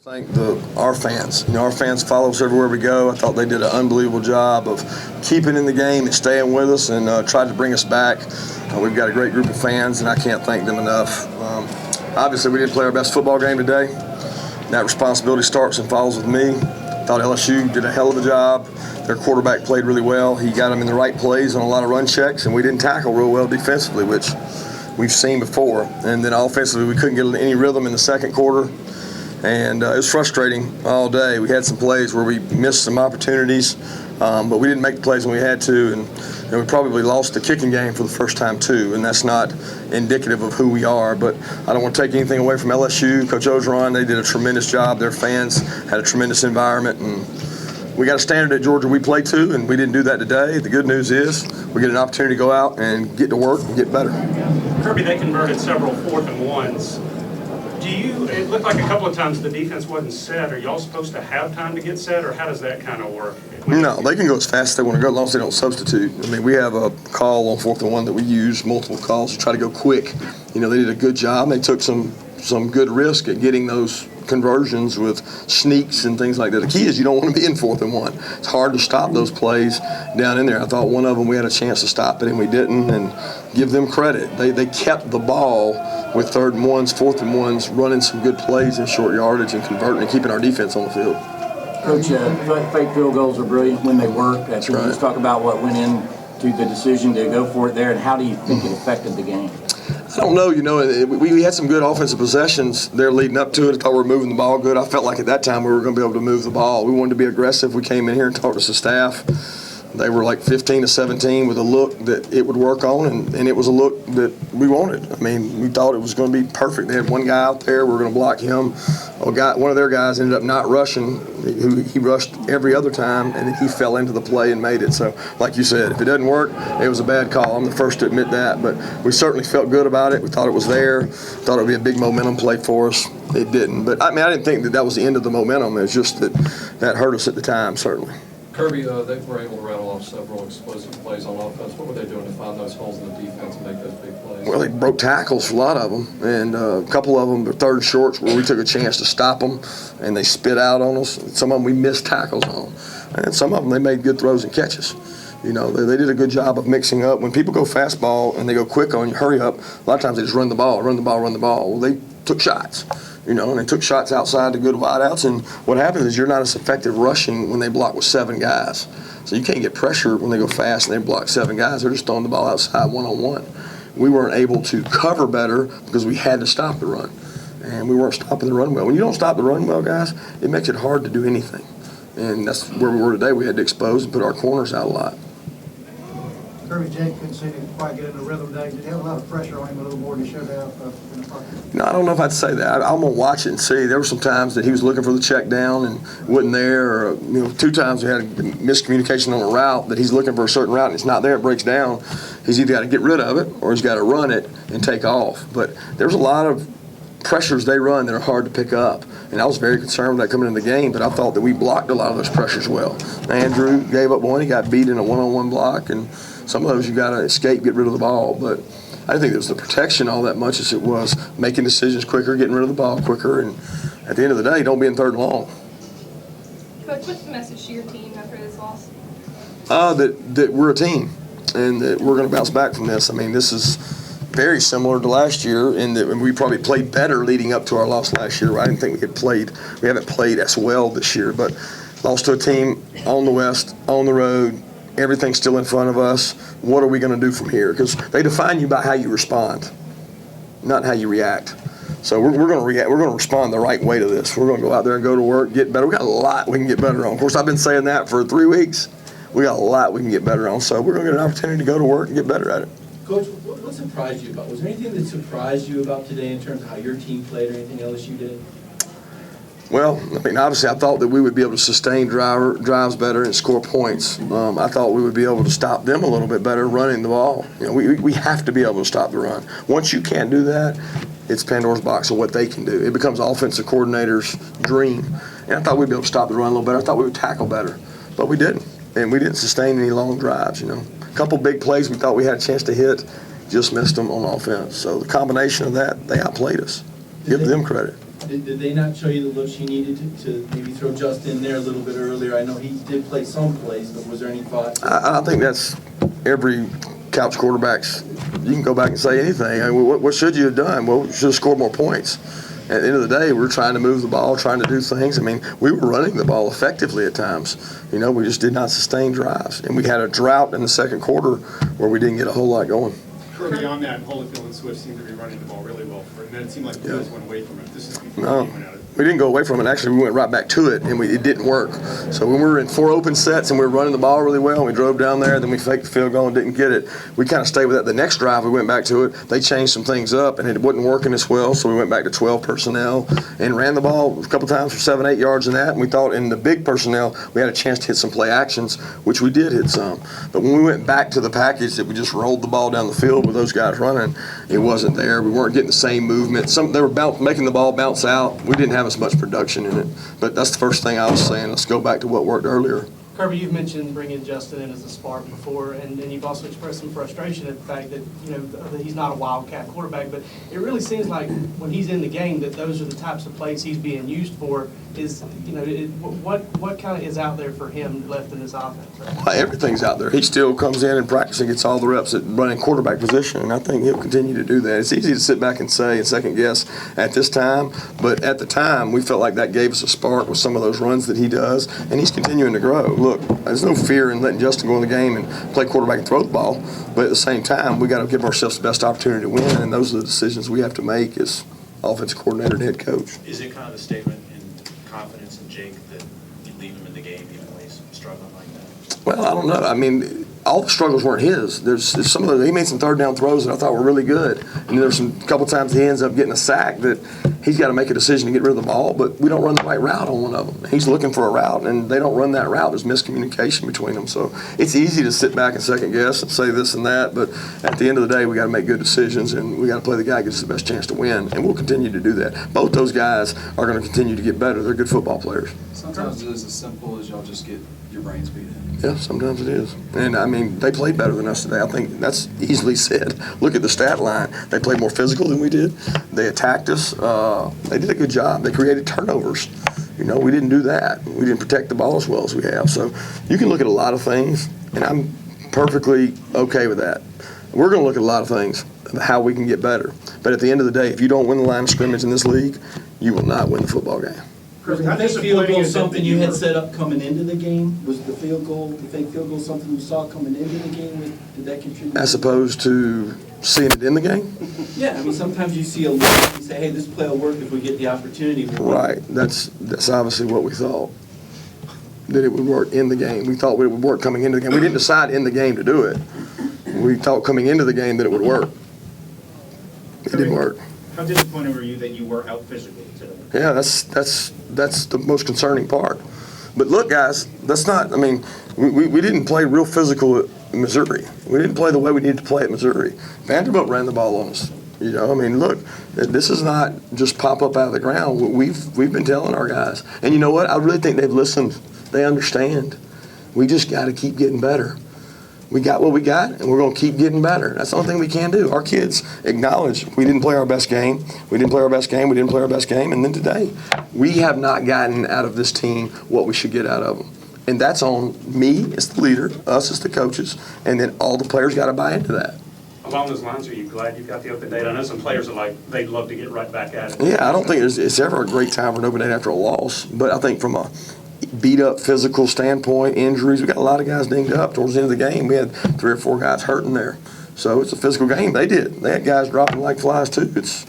Thank our fans. Our fans follow us everywhere we go. I thought they did an unbelievable job of keeping in the game and staying with us and tried to bring us back. We've got a great group of fans, and I can't thank them enough. Obviously, we didn't play our best football game today. That responsibility starts and falls with me. I thought LSU did a hell of a job. Their quarterback played really well. He got them in the right plays on a lot of run checks, and we didn't tackle real well defensively, which we've seen before. And then offensively, we couldn't get any rhythm in the second quarter. And it was frustrating all day. We had some plays where we missed some opportunities, but we didn't make the plays when we had to, and we probably lost the kicking game for the first time too, and that's not indicative of who we are. But I don't want to take anything away from LSU. Coach Ogeron, they did a tremendous job. Their fans had a tremendous environment, and we got a standard at Georgia we play to, and we didn't do that today. The good news is we get an opportunity to go out and get to work and get better. Kirby, they converted several 4th and 1s. It looked like a couple of times the defense wasn't set. Are y'all supposed to have time to get set, or how does that kind of work? No, they can go as fast as they want to go as long as they don't substitute. I mean, we have a call on 4th and 1 that we use, multiple calls to try to go quick. They did a good job. They took some good risk at getting those conversions with sneaks and things like that. The key is you don't want to be in 4th and 1. It's hard to stop those plays down in there. I thought one of them we had a chance to stop it and we didn't, and give them credit. They kept the ball with 3rd and 1s, 4th and 1s, running some good plays in short yardage and converting and keeping our defense on the field. Coach, fake field goals are brilliant when they work. Can you just talk about what went into the decision to go for it there, and how do you think it affected the game? I don't know. We had some good offensive possessions there leading up to it. I thought we were moving the ball good. I felt like at that time we were going to be able to move the ball. We wanted to be aggressive. We came in here and talked to the staff. They were like 15-17 with a look that it would work on, and it was a look that we wanted. I mean, we thought it was going to be perfect. They had one guy out there. We were going to block him. One of their guys ended up not rushing. He rushed every other time, and then he fell into the play and made it. So, like you said, if it doesn't work, it was a bad call. I'm the first to admit that, but we certainly felt good about it. We thought it was there. Thought it would be a big momentum play for us. It didn't. But, I didn't think that was the end of the momentum. It was just that hurt us at the time, certainly. Kirby, they were able to rattle off several explosive plays on offense. What were they doing to find those holes in the defense and make those big plays? Well, they broke tackles for a lot of them, and a couple of them were 3rd and shorts where we took a chance to stop them, and they spit out on us. Some of them we missed tackles on, and some of them they made good throws and catches. They did a good job of mixing up. When people go fastball and they go quick on you, hurry up, a lot of times they just run the ball. Well, they took shots. And they took shots outside to good wideouts, and what happens is you're not as effective rushing when they block with 7 guys. So you can't get pressure when they go fast and they block 7 guys. They're just throwing the ball outside one-on-one. We weren't able to cover better because we had to stop the run, and we weren't stopping the run well. When you don't stop the run well, guys, it makes it hard to do anything, and that's where we were today. We had to expose and put our corners out a lot. Kirby Jake couldn't seem to quite get in the rhythm today. Did he have a lot of pressure on him a little more than he should have in the pocket? No, I don't know if I'd say that. I'm going to watch it and see. There were some times that he was looking for the check down and wasn't there. Or 2 times we had a miscommunication on a route that he's looking for a certain route and it's not there, it breaks down. He's either got to get rid of it or he's got to run it and take off. But there's a lot of pressures they run that are hard to pick up. And I was very concerned with that coming into the game, but I thought that we blocked a lot of those pressures well. Andrew gave up one. He got beat in a one-on-one block, and some of those you got to escape, get rid of the ball. But I didn't think it was the protection all that much as it was making decisions quicker, getting rid of the ball quicker, and at the end of the day, don't be in 3rd and long. Coach, what's the message to your team after this loss? That we're a team, and that we're going to bounce back from this. This is very similar to last year in that we probably played better leading up to our loss last year. I didn't think we haven't played as well this year, but lost to a team on the West, on the road. Everything's still in front of us. What are we going to do from here? Because they define you by how you respond, not how you react. So we're going to react. We're going to respond the right way to this. We're going to go out there and go to work, get better. We got a lot we can get better on. Of course, I've been saying that for 3 weeks. We got a lot we can get better on. So we're going to get an opportunity to go to work and get better at it. Coach, what surprised you about? Was there anything that surprised you about today in terms of how your team played or anything else you did? Well, obviously I thought that we would be able to sustain drives better and score points. I thought we would be able to stop them a little bit better running the ball. We have to be able to stop the run. Once you can't do that, it's Pandora's box of what they can do. It becomes offensive coordinator's dream. And I thought we'd be able to stop the run a little better. I thought we would tackle better, but we didn't. And we didn't sustain any long drives, A couple big plays we thought we had a chance to hit, just missed them on offense. So the combination of that, they outplayed us. Give them credit. Did they not show you the looks you needed to maybe throw Justin in there a little bit earlier? I know he did play some plays, but was there any thought? I think that's every couch quarterback's. You can go back and say anything. I mean, what should you have done? Well, you should have scored more points. At the end of the day, we're trying to move the ball, trying to do things. I mean, we were running the ball effectively at times. You know, we just did not sustain drives. And we had a drought in the second quarter where we didn't get a whole lot going. Kirby, on that, Holyfield and Swift seemed to be running the ball really well for it, and then it seemed like the Bills went away from it. This is before No, you went at it. we didn't go away from it. Actually, we went right back to it, and it didn't work. So when we were in 4 open sets and we were running the ball really well, and we drove down there, then we faked the field goal and didn't get it. We kind of stayed with that. The next drive, we went back to it. They changed some things up, and it wasn't working as well, so we went back to 12 personnel and ran the ball a couple times for 7, 8 yards in that. And we thought in the big personnel, we had a chance to hit some play actions, which we did hit some. But when we went back to the package that we just rolled the ball down the field with those guys running, it wasn't there. We weren't getting the same movement. They were making the ball bounce out. We didn't have as much production in it. But that's the first thing I was saying. Let's go back to what worked earlier. Kirby, you've mentioned bringing Justin in as a spark before, and then you've also expressed some frustration at the fact that, you know, that he's not a wildcat quarterback, but it really seems like when he's in the game that those are the types of plays he's being used for. Is, you know, what kind of is out there for him left in this offense? Right? Well, everything's out there. He still comes in and practices and gets all the reps at running quarterback position, and I think he'll continue to do that. It's easy to sit back and say and second guess at this time, but at the time we felt like that gave us a spark with some of those runs that he does, and he's continuing to grow. Look, there's no fear in letting Justin go in the game and play quarterback and throw the ball, but at the same time we got to give ourselves the best opportunity to win, and those are the decisions we have to make as offensive coordinator and head coach. Is it kind of a statement in confidence in Jake that you leave him in the game even when he's struggling like that? Well, I don't know. I mean, all the struggles weren't his. There's some of he made some third down throws that I thought were really good, and there's some couple times he ends up getting a sack that he's got to make a decision to get rid of the ball, but we don't run the right route on one of them. He's looking for a route, and they don't run that route. There's miscommunication between them, so it's easy to sit back and second guess and say this and that, but at the end of the day, we got to make good decisions, and we got to play the guy who gets the best chance to win, and we'll continue to do that. Both those guys are going to continue to get better. They're good football players. Sometimes it is as simple as y'all just get your brains beat in. Yeah, sometimes it is. And, I mean, they played better than us today. I think that's easily said. Look at the stat line. They played more physical than we did. They attacked us. They did a good job. They created turnovers. You know, we didn't do that. We didn't protect the ball as well as we have. So you can look at a lot of things, and I'm perfectly okay with that. We're going to look at a lot of things, how we can get better. But at the end of the day, if you don't win the line of scrimmage in this league, you will not win the football game. Kirby, the fake field goal something you had set up coming into the game? Was the fake field goal something you saw coming into the game? Did that contribute? As opposed to seeing it in the game? Yeah, I mean, sometimes you see a look and you say, hey, this play will work if we get the opportunity. Right. That's obviously what we thought, that it would work in the game. We thought it would work coming into the game. We didn't decide in the game to do it. We thought coming into the game that it would work. It didn't work. How disappointed were you that you were out physically today? Yeah, that's the most concerning part. But look, guys, that's not. I mean, we didn't play real physical at Missouri. We didn't play the way we needed to play at Missouri. Vanderbilt ran the ball on us. You know, I mean, look, this is not just pop up out of the ground. We've been telling our guys, and you know what? I really think they've listened. They understand. We just got to keep getting better. We got what we got, and we're going to keep getting better. That's the only thing we can do. Our kids acknowledge we didn't play our best game. We didn't play our best game. We didn't play our best game. And then today, we have not gotten out of this team what we should get out of them. And that's on me as the leader, us as the coaches, and then all the players got to buy into that. Along those lines, are you glad you got the open date? I know some players are like, they'd love to get right back at it. Yeah, I don't think it's ever a great time for an open date after a loss. But I think from a beat-up physical standpoint, injuries, we got a lot of guys dinged up towards the end of the game. We had 3 or 4 guys hurting there. So it's a physical game. They had guys dropping like flies too. It's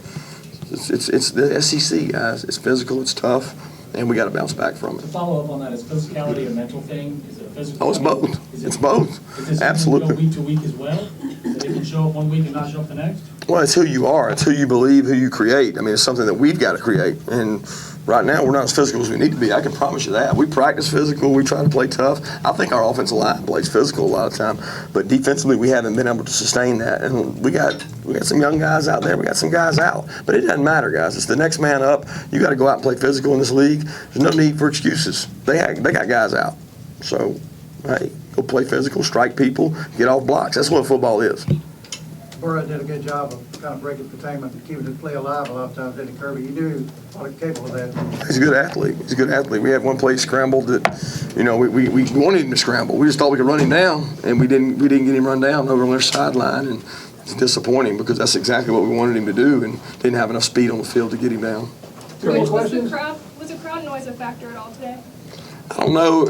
the SEC, guys. It's physical, it's tough, and we got to bounce back from it. To follow up on that, is physicality a mental thing? Is it a physical? Oh, it's both. It's both. Is this Absolutely. Week to week as well? That it can show up one week and not show up the next? Well, it's who you are. It's who you believe, who you create. I mean, it's something that we've got to create. And right now, we're not as physical as we need to be. I can promise you that. We practice physical. We try to play tough. I think our offensive line plays physical a lot of time. But defensively, we haven't been able to sustain that. And we got some young guys out there. We got some guys out. But it doesn't matter, guys. It's the next man up. You got to go out and play physical in this league. There's no need for excuses. They got guys out. So, hey, go play physical, strike people, get off blocks. That's what football is. Burrow did a good job of kind of breaking containment and keeping the play alive a lot of times, didn't he, Kirby? You knew what was capable of that. He's a good athlete. He's a good athlete. We had one play scrambled that, you know, we wanted him to scramble. We just thought we could run him down, and we didn't get him run down over on their sideline, and it's disappointing because that's exactly what we wanted him to do, and didn't have enough speed on the field to get him down. Coach, was the crowd noise a factor at all today? I don't know.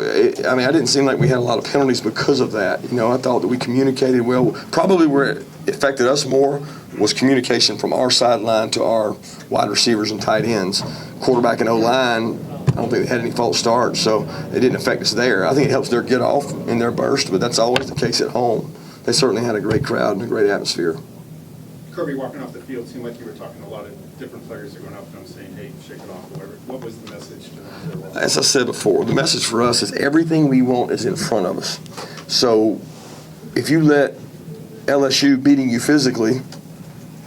I mean, I didn't seem like we had a lot of penalties because of that. You know, I thought that we communicated well. Probably where it affected us more was communication from our sideline to our wide receivers and tight ends. Quarterback and O-line, I don't think they had any false starts, so it didn't affect us there. I think it helps their get off in their burst, but that's always the case at home. They certainly had a great crowd and a great atmosphere. Kirby, walking off the field, seemed like you were talking to a lot of different players that were going up to them saying, hey, shake it off, whatever. What was the message to them? As I said before, the message for us is everything we want is in front of us. So if you let LSU beating you physically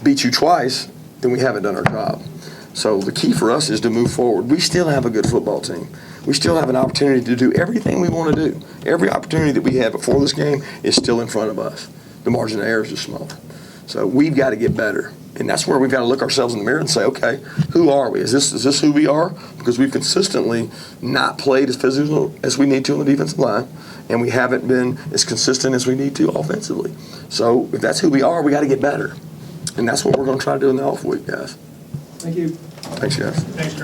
beat you twice, then we haven't done our job. So the key for us is to move forward. We still have a good football team. We still have an opportunity to do everything we want to do. Every opportunity that we had before this game is still in front of us. The margin of error is just smaller. So we've got to get better. And that's where we've got to look ourselves in the mirror and say, okay, who are we? Is this who we are? Because we've consistently not played as physical as we need to on the defensive line, and we haven't been as consistent as we need to offensively. So if that's who we are, we got to get better. And that's what we're going to try to do in the off week, guys. Thank you. Thanks, guys. Thanks, Kirby.